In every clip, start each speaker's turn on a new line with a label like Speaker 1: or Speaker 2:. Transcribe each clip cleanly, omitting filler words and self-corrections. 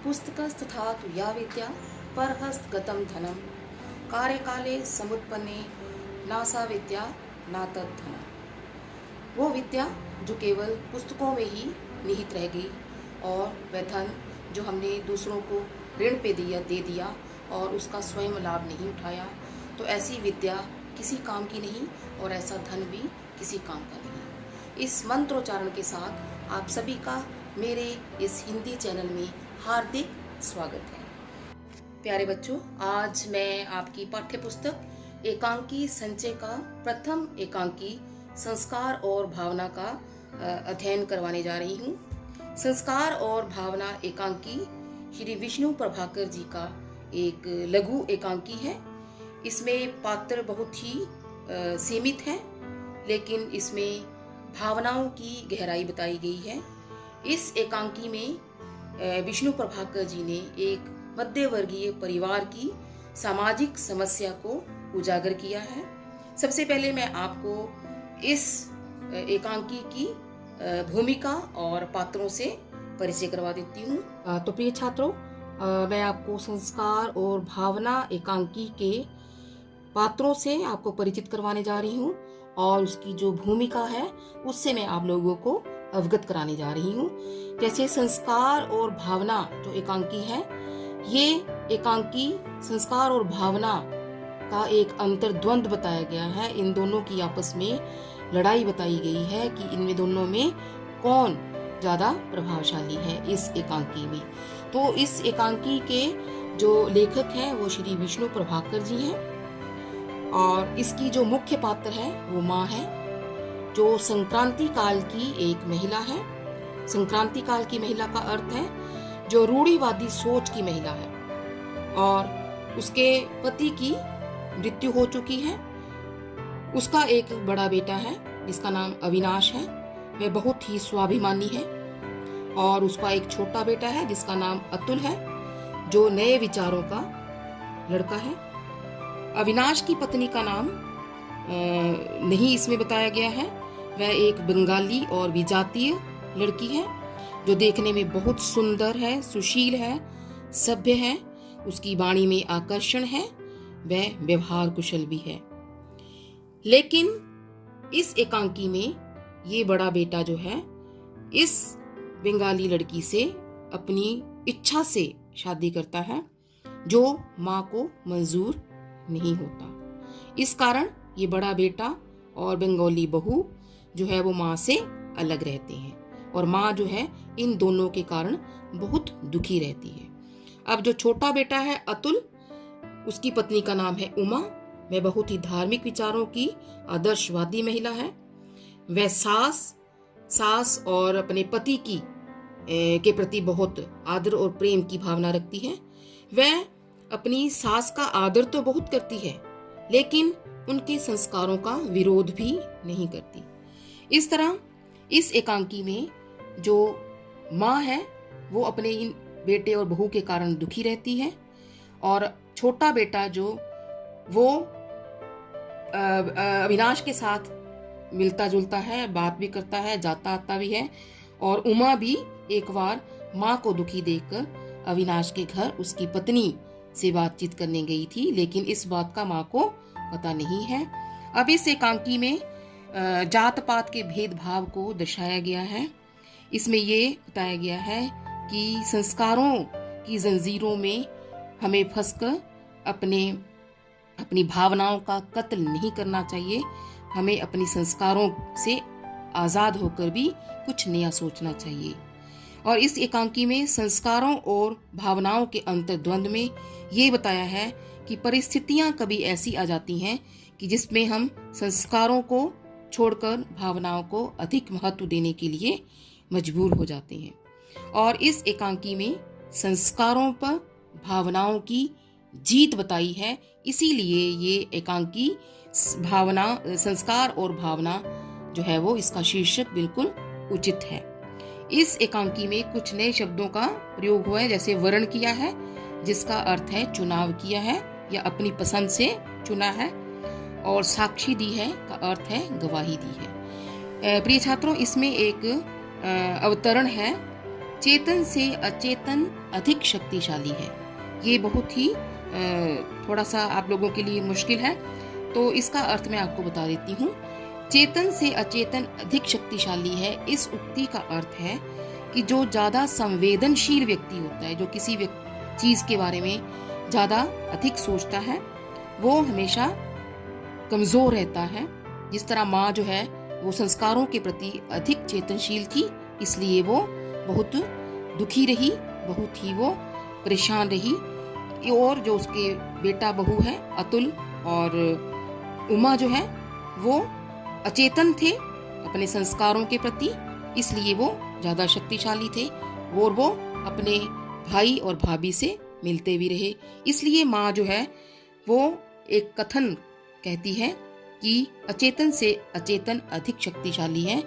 Speaker 1: पुस्तकस्तथा तु या विद्या परहस्तगतं धनं कार्यकाले समुत्पन्ने नासा विद्या ना तद्धनम्। वो विद्या जो केवल पुस्तकों में ही निहित रह गई और वह धन जो हमने दूसरों को ऋण पे दे दिया और उसका स्वयं लाभ नहीं उठाया, तो ऐसी विद्या किसी काम की नहीं और ऐसा धन भी किसी काम का नहीं। इस मंत्रोच्चारण के साथ आप सभी का मेरे इस हिंदी चैनल में हार्दिक स्वागत है। प्यारे बच्चों, आज मैं आपकी पाठ्य पुस्तक एकांकी संचय का प्रथम एकांकी संस्कार और भावना का अध्ययन करवाने जा रही हूँ। संस्कार और भावना एकांकी श्री विष्णु प्रभाकर जी का एक लघु एकांकी है। इसमें पात्र बहुत ही सीमित हैं, लेकिन इसमें भावनाओं की गहराई बताई गई है। इस एकांकी में विष्णु प्रभाकर जी ने एक मध्यवर्गीय परिवार की सामाजिक समस्या को उजागर किया है। सबसे पहले मैं आपको इस एकांकी की भूमिका और पात्रों से परिचय करवा देती हूँ। तो प्रिय छात्रों, मैं आपको संस्कार और भावना एकांकी के पात्रों से आपको परिचित करवाने जा रही हूँ और उसकी जो भूमिका है उससे मैं आप लोगों को अवगत कराने जा रही हूँ। जैसे संस्कार और भावना जो एकांकी है, ये एकांकी संस्कार और भावना का एक अंतर्द्वंद बताया गया है। इन दोनों की आपस में लड़ाई बताई गई है कि इनमें दोनों में कौन ज्यादा प्रभावशाली है इस एकांकी में। तो इस एकांकी के जो लेखक हैं वो श्री विष्णु प्रभाकर जी हैं और इसकी जो मुख्य पात्र है वो माँ है, जो संक्रांति काल की एक महिला है। संक्रांति काल की महिला का अर्थ है जो रूढ़िवादी सोच की महिला है और उसके पति की मृत्यु हो चुकी है। उसका एक बड़ा बेटा है जिसका नाम अविनाश है, वह बहुत ही स्वाभिमानी है। और उसका एक छोटा बेटा है जिसका नाम अतुल है, जो नए विचारों का लड़का है। अविनाश की पत्नी का नाम नहीं इसमें बताया गया है। वह एक बंगाली और विजातीय लड़की है जो देखने में बहुत सुंदर है, सुशील है, सभ्य है, उसकी वाणी में आकर्षण है, वह व्यवहार कुशल भी है। लेकिन इस एकांकी में ये बड़ा बेटा जो है इस बंगाली लड़की से अपनी इच्छा से शादी करता है, जो माँ को मंजूर नहीं होता। इस कारण ये बड़ा बेटा और बंगाली बहू जो है वो माँ से अलग रहते हैं और माँ जो है इन दोनों के कारण बहुत दुखी रहती है। अब जो छोटा बेटा है अतुल, उसकी पत्नी का नाम है उमा। वह बहुत ही धार्मिक विचारों की आदर्शवादी महिला है। वह सास और अपने पति की के प्रति बहुत आदर और प्रेम की भावना रखती है। वह अपनी सास का आदर तो बहुत करती है, लेकिन उनके संस्कारों का विरोध भी नहीं करती। इस तरह इस एकांकी में जो माँ है वो अपने इन बेटे और बहू के कारण दुखी रहती है और छोटा बेटा जो वो अविनाश के साथ मिलता जुलता है, बात भी करता है, जाता आता भी है। और उमा भी एक बार माँ को दुखी देखकर अविनाश के घर उसकी पत्नी से बातचीत करने गई थी, लेकिन इस बात का माँ को पता नहीं है। अब इस एकांकी में जात पात के भेदभाव को दर्शाया गया है। इसमें ये बताया गया है कि संस्कारों की जंजीरों में हमें फंसकर अपनी भावनाओं का कत्ल नहीं करना चाहिए। हमें अपनी संस्कारों से आजाद होकर भी कुछ नया सोचना चाहिए। और इस एकांकी में संस्कारों और भावनाओं के अंतर्द्वंद में ये बताया है कि परिस्थितियां कभी ऐसी आ जाती हैं कि जिसमें हम संस्कारों को छोड़कर भावनाओं को अधिक महत्व देने के लिए मजबूर हो जाते हैं। और इस एकांकी में संस्कारों पर भावनाओं की जीत बताई है। इसीलिए ये एकांकी संस्कार और भावना जो है वो इसका शीर्षक बिल्कुल उचित है। इस एकांकी में कुछ नए शब्दों का प्रयोग हुआ है, जैसे वर्ण किया है जिसका अर्थ है चुनाव किया है या अपनी पसंद से चुना है, और साक्षी दी है का अर्थ है गवाही दी है। प्रिय छात्रों, इसमें एक अवतरण है चेतन से अचेतन अधिक शक्तिशाली है। ये बहुत ही थोड़ा सा आप लोगों के लिए मुश्किल है, तो इसका अर्थ मैं आपको बता देती हूँ। चेतन से अचेतन अधिक शक्तिशाली है, इस उक्ति का अर्थ है कि जो ज़्यादा संवेदनशील व्यक्ति होता है, जो किसी चीज़ के बारे में ज़्यादा अधिक सोचता है, वो हमेशा कमज़ोर रहता है। जिस तरह माँ जो है वो संस्कारों के प्रति अधिक चेतनशील थी, इसलिए वो बहुत दुखी रही, बहुत ही वो परेशान रही। और जो उसके बेटा बहू है अतुल और उमा जो है वो अचेतन थे अपने संस्कारों के प्रति, इसलिए वो ज़्यादा शक्तिशाली थे और वो अपने भाई और भाभी से मिलते भी रहे। इसलिए माँ जो है वो एक कथन कहती है कि अचेतन से अचेतन अधिक शक्तिशाली है।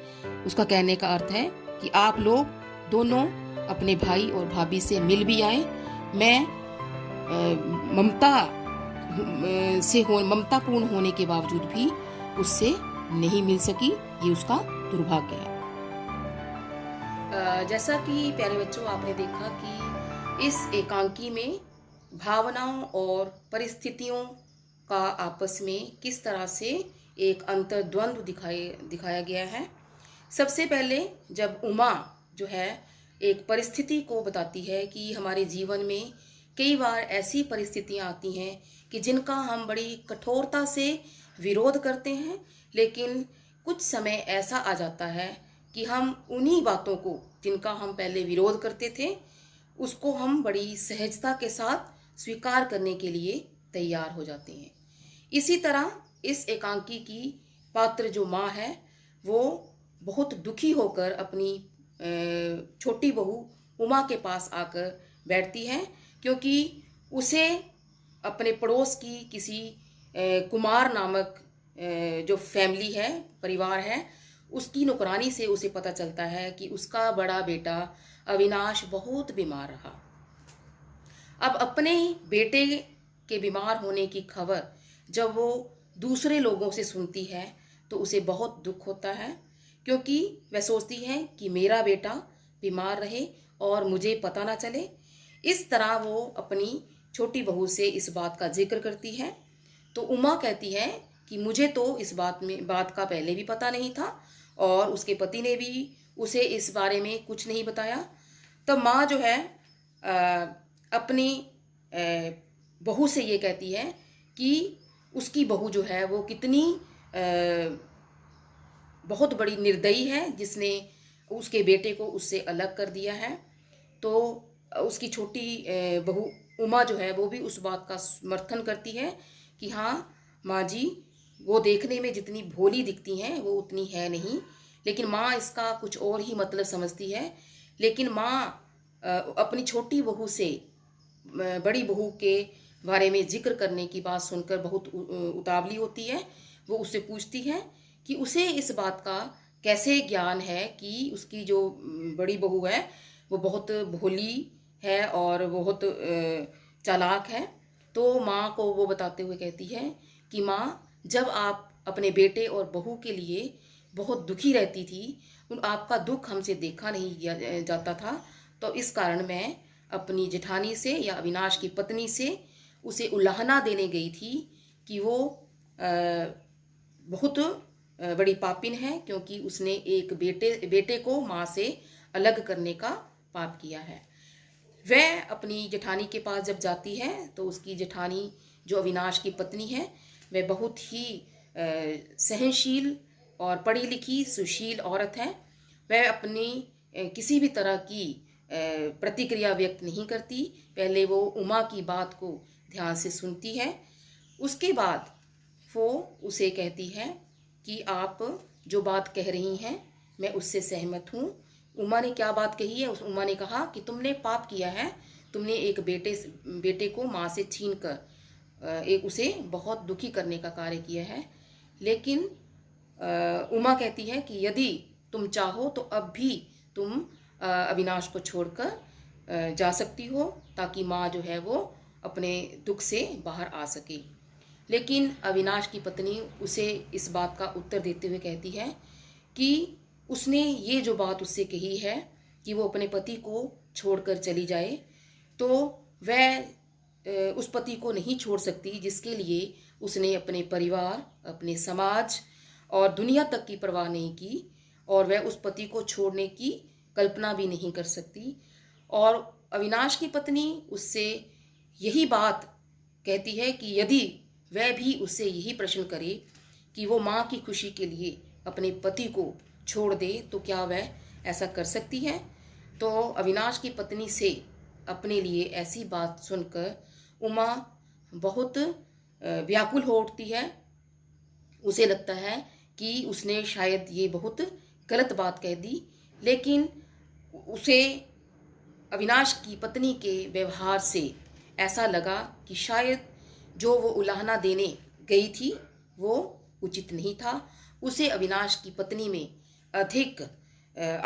Speaker 1: उसका कहने का अर्थ है कि आप लोग दोनों अपने भाई और भाभी से मिल भी आए। मैं ममतापूर्ण होने के बावजूद भी उससे नहीं मिल सकी, ये उसका दुर्भाग्य है। जैसा कि प्यारे बच्चों आपने देखा कि इस एकांकी में भावनाओं और परिस्थितियों का आपस में किस तरह से एक अंतर्द्वंद्व दिखाया गया है। सबसे पहले जब उमा जो है एक परिस्थिति को बताती है कि हमारे जीवन में कई बार ऐसी परिस्थितियां आती हैं कि जिनका हम बड़ी कठोरता से विरोध करते हैं, लेकिन कुछ समय ऐसा आ जाता है कि हम उन्हीं बातों को जिनका हम पहले विरोध करते थे, उसको हम बड़ी सहजता के साथ स्वीकार करने के लिए तैयार हो जाते हैं। इसी तरह इस एकांकी की पात्र जो माँ है वो बहुत दुखी होकर अपनी छोटी बहू उमा के पास आकर बैठती है, क्योंकि उसे अपने पड़ोस की किसी कुमार नामक जो फैमिली है, परिवार है, उसकी नौकरानी से उसे पता चलता है कि उसका बड़ा बेटा अविनाश बहुत बीमार रहा। अब अपने बेटे के बीमार होने की खबर जब वो दूसरे लोगों से सुनती है तो उसे बहुत दुख होता है, क्योंकि वह सोचती है कि मेरा बेटा बीमार रहे और मुझे पता ना चले। इस तरह वो अपनी छोटी बहू से इस बात का जिक्र करती है। तो उमा कहती है कि मुझे तो इस बात का पहले भी पता नहीं था और उसके पति ने भी उसे इस बारे में कुछ नहीं बताया। तब माँ जो है अपनी बहू से ये कहती है कि उसकी बहू जो है वो कितनी बहुत बड़ी निर्दयी है, जिसने उसके बेटे को उससे अलग कर दिया है। तो उसकी छोटी बहू उमा जो है वो भी उस बात का समर्थन करती है कि हाँ माँ जी, वो देखने में जितनी भोली दिखती हैं वो उतनी है नहीं, लेकिन माँ इसका कुछ और ही मतलब समझती है। लेकिन माँ अपनी छोटी बहू से बड़ी बहू के बारे में जिक्र करने की बात सुनकर बहुत उतावली होती है। वो उससे पूछती है कि उसे इस बात का कैसे ज्ञान है कि उसकी जो बड़ी बहू है वो बहुत भोली है और बहुत चालाक है। तो माँ को वो बताते हुए कहती है कि माँ, जब आप अपने बेटे और बहू के लिए बहुत दुखी रहती थी, आपका दुख हमसे देखा नहीं जाता था, तो इस कारण मैं अपनी जेठानी से या अविनाश की पत्नी से उसे उलाहना देने गई थी कि वो बहुत बड़ी पापिन है, क्योंकि उसने एक बेटे को माँ से अलग करने का पाप किया है। वह अपनी जेठानी के पास जब जाती है तो उसकी जेठानी जो अविनाश की पत्नी है वह बहुत ही सहनशील और पढ़ी लिखी सुशील औरत है। वह अपनी किसी भी तरह की प्रतिक्रिया व्यक्त नहीं करती। पहले वो उमा की बात को ध्यान से सुनती है, उसके बाद वो उसे कहती है कि आप जो बात कह रही हैं मैं उससे सहमत हूँ। उमा ने क्या बात कही है? उस उमा ने कहा कि तुमने पाप किया है, तुमने एक बेटे को माँ से छीन कर एक उसे बहुत दुखी करने का कार्य किया है। लेकिन उमा कहती है कि यदि तुम चाहो तो अब भी तुम अविनाश को छोड़कर जा सकती हो, ताकि माँ जो है वो अपने दुख से बाहर आ सके। लेकिन अविनाश की पत्नी उसे इस बात का उत्तर देते हुए कहती है कि उसने ये जो बात उससे कही है कि वो अपने पति को छोड़कर चली जाए, तो वह उस पति को नहीं छोड़ सकती जिसके लिए उसने अपने परिवार, अपने समाज और दुनिया तक की परवाह नहीं की, और वह उस पति को छोड़ने की कल्पना भी नहीं कर सकती। और अविनाश की पत्नी उससे यही बात कहती है कि यदि वह भी उससे यही प्रश्न करे कि वो माँ की खुशी के लिए अपने पति को छोड़ दे, तो क्या वह ऐसा कर सकती है। तो अविनाश की पत्नी से अपने लिए ऐसी बात सुनकर उमा बहुत व्याकुल हो उठती है। उसे लगता है कि उसने शायद ये बहुत गलत बात कह दी, लेकिन उसे अविनाश की पत्नी के व्यवहार से ऐसा लगा कि शायद जो वो उलाहना देने गई थी वो उचित नहीं था। उसे अविनाश की पत्नी में अधिक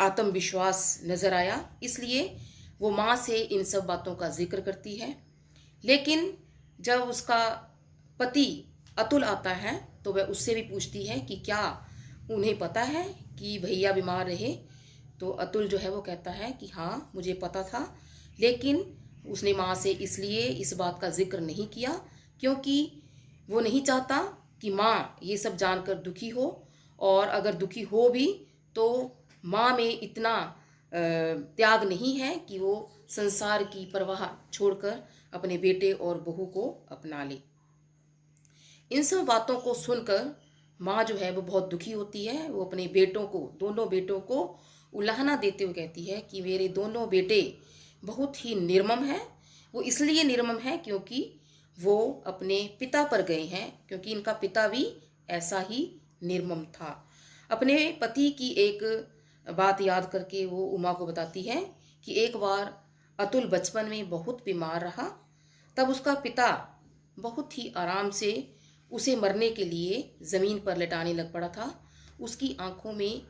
Speaker 1: आत्मविश्वास नजर आया, इसलिए वो माँ से इन सब बातों का जिक्र करती है। लेकिन जब उसका पति अतुल आता है तो वह उससे भी पूछती है कि क्या उन्हें पता है कि भैया बीमार रहे। तो अतुल जो है वो कहता है कि हाँ, मुझे पता था, लेकिन उसने माँ से इसलिए इस बात का जिक्र नहीं किया क्योंकि वो नहीं चाहता कि माँ ये सब जानकर दुखी हो, और अगर दुखी हो भी तो माँ में इतना त्याग नहीं है कि वो संसार की परवाह छोड़कर अपने बेटे और बहू को अपना ले। इन सब बातों को सुनकर माँ जो है वो बहुत दुखी होती है। वो अपने बेटों को, दोनों बेटों को उलाहना देते हुए कहती है कि मेरे दोनों बेटे बहुत ही निर्मम हैं। वो इसलिए निर्मम है क्योंकि वो अपने पिता पर गए हैं, क्योंकि इनका पिता भी ऐसा ही निर्मम था। अपने पति की एक बात याद करके वो उमा को बताती है कि एक बार अतुल बचपन में बहुत बीमार रहा, तब उसका पिता बहुत ही आराम से उसे मरने के लिए ज़मीन पर लेटाने लग पड़ा था। उसकी आंखों में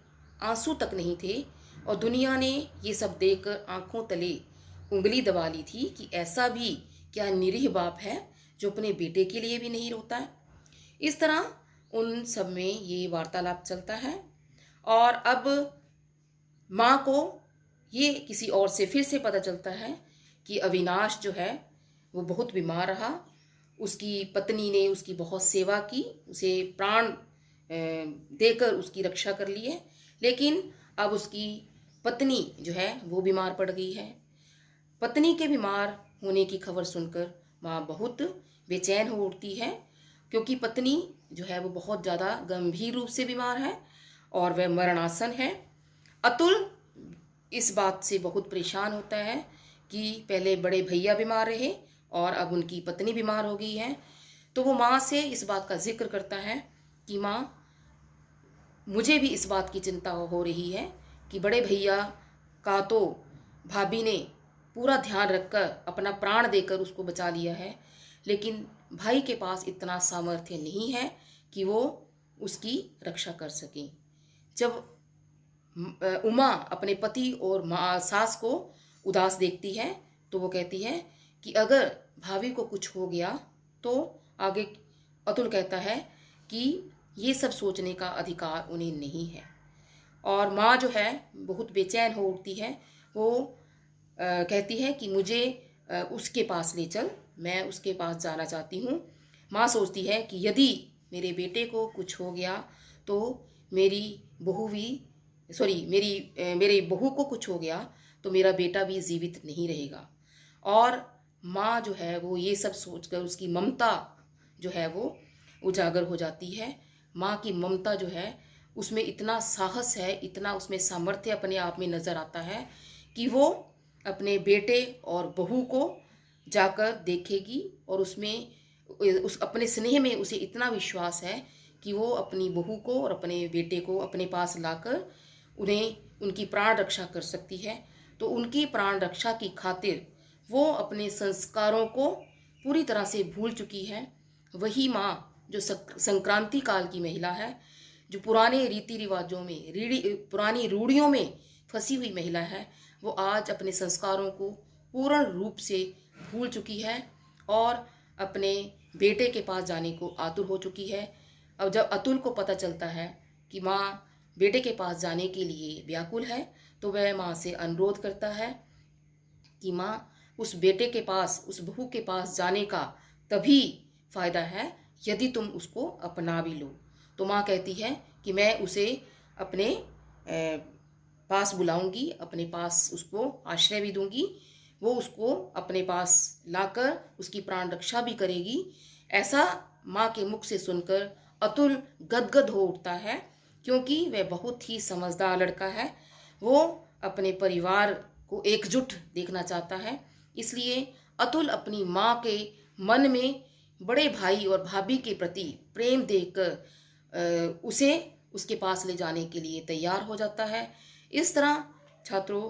Speaker 1: आंसू तक नहीं थे, और दुनिया ने ये सब देखकर आंखों तले उंगली दबा ली थी कि ऐसा भी क्या निरीह बाप है जो अपने बेटे के लिए भी नहीं रोता है। इस तरह उन सब में ये वार्तालाप चलता है। और अब माँ को ये किसी और से फिर से पता चलता है कि अविनाश जो है वो बहुत बीमार रहा। उसकी पत्नी ने उसकी बहुत सेवा की, उसे प्राण देकर उसकी रक्षा कर ली है, लेकिन अब उसकी पत्नी जो है वो बीमार पड़ गई है। पत्नी के बीमार होने की खबर सुनकर माँ बहुत बेचैन हो उठती है, क्योंकि पत्नी जो है वो बहुत ज़्यादा गंभीर रूप से बीमार है और वह मरणासन है। अतुल इस बात से बहुत परेशान होता है कि पहले बड़े भैया बीमार रहे और अब उनकी पत्नी बीमार हो गई है। तो वो माँ से इस बात का जिक्र करता है कि माँ, मुझे भी इस बात की चिंता हो रही है कि बड़े भैया का तो भाभी ने पूरा ध्यान रखकर अपना प्राण देकर उसको बचा लिया है, लेकिन भाई के पास इतना सामर्थ्य नहीं है कि वो उसकी रक्षा कर सकें। जब उमा अपने पति और माँ सास को उदास देखती है तो वो कहती है कि अगर भाभी को कुछ हो गया तो आगे अतुल कहता है कि ये सब सोचने का अधिकार उन्हें नहीं है। और माँ जो है बहुत बेचैन हो उठती है। वो कहती है कि मुझे उसके पास ले चल, मैं उसके पास जाना चाहती हूँ। माँ सोचती है कि यदि मेरे बेटे को कुछ हो गया तो मेरे बहू को कुछ हो गया तो मेरा बेटा भी जीवित नहीं रहेगा। और माँ जो है वो ये सब सोचकर उसकी ममता जो है वो उजागर हो जाती है। माँ की ममता जो है उसमें इतना साहस है, इतना उसमें सामर्थ्य अपने आप में नज़र आता है कि वो अपने बेटे और बहू को जाकर देखेगी, और उस अपने स्नेह में उसे इतना विश्वास है कि वो अपनी बहू को और अपने बेटे को अपने पास लाकर उनकी प्राण रक्षा कर सकती है। तो उनकी प्राण रक्षा की खातिर वो अपने संस्कारों को पूरी तरह से भूल चुकी है। वही माँ जो संक्रांति काल की महिला है, जो पुराने रीति रिवाजों में पुरानी रूढ़ियों में फंसी हुई महिला है, वो आज अपने संस्कारों को पूर्ण रूप से भूल चुकी है और अपने बेटे के पास जाने को आतुर हो चुकी है। अब जब अतुल को पता चलता है कि माँ बेटे के पास जाने के लिए व्याकुल है तो वह माँ से अनुरोध करता है कि माँ, उस बेटे के पास, उस बहू के पास जाने का तभी फायदा है यदि तुम उसको अपना भी लो। तो माँ कहती है कि मैं उसे अपने पास बुलाऊंगी, अपने पास उसको आश्रय भी दूंगी, वो उसको अपने पास लाकर उसकी प्राण रक्षा भी करेगी। ऐसा माँ के मुख से सुनकर अतुल गदगद हो उठता है, क्योंकि वह बहुत ही समझदार लड़का है। वो अपने परिवार को एकजुट देखना चाहता है, इसलिए अतुल अपनी माँ के मन में बड़े भाई और भाभी के प्रति प्रेम देखकर उसे उसके पास ले जाने के लिए तैयार हो जाता है। इस तरह छात्रों,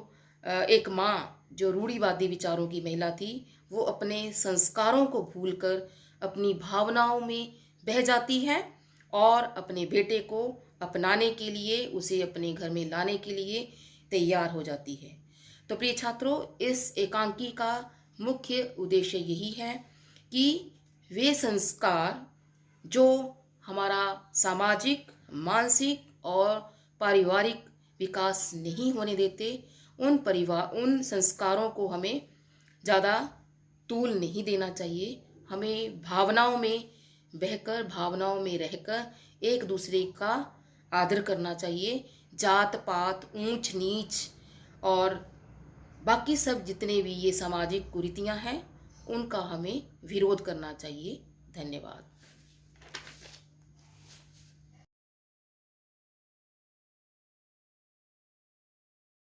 Speaker 1: एक माँ जो रूढ़िवादी विचारों की महिला थी, वो अपने संस्कारों को भूलकर अपनी भावनाओं में बह जाती है और अपने बेटे को अपनाने के लिए, उसे अपने घर में लाने के लिए तैयार हो जाती है। तो प्रिय छात्रों, इस एकांकी का मुख्य उद्देश्य यही है कि वे संस्कार जो हमारा सामाजिक, मानसिक और पारिवारिक विकास नहीं होने देते, उन संस्कारों को हमें ज़्यादा तूल नहीं देना चाहिए। हमें भावनाओं में बहकर, भावनाओं में रहकर एक दूसरे का आदर करना चाहिए। जात पात, ऊंच नीच और बाकी सब जितने भी ये सामाजिक कुरीतियां हैं, उनका हमें विरोध करना चाहिए। धन्यवाद।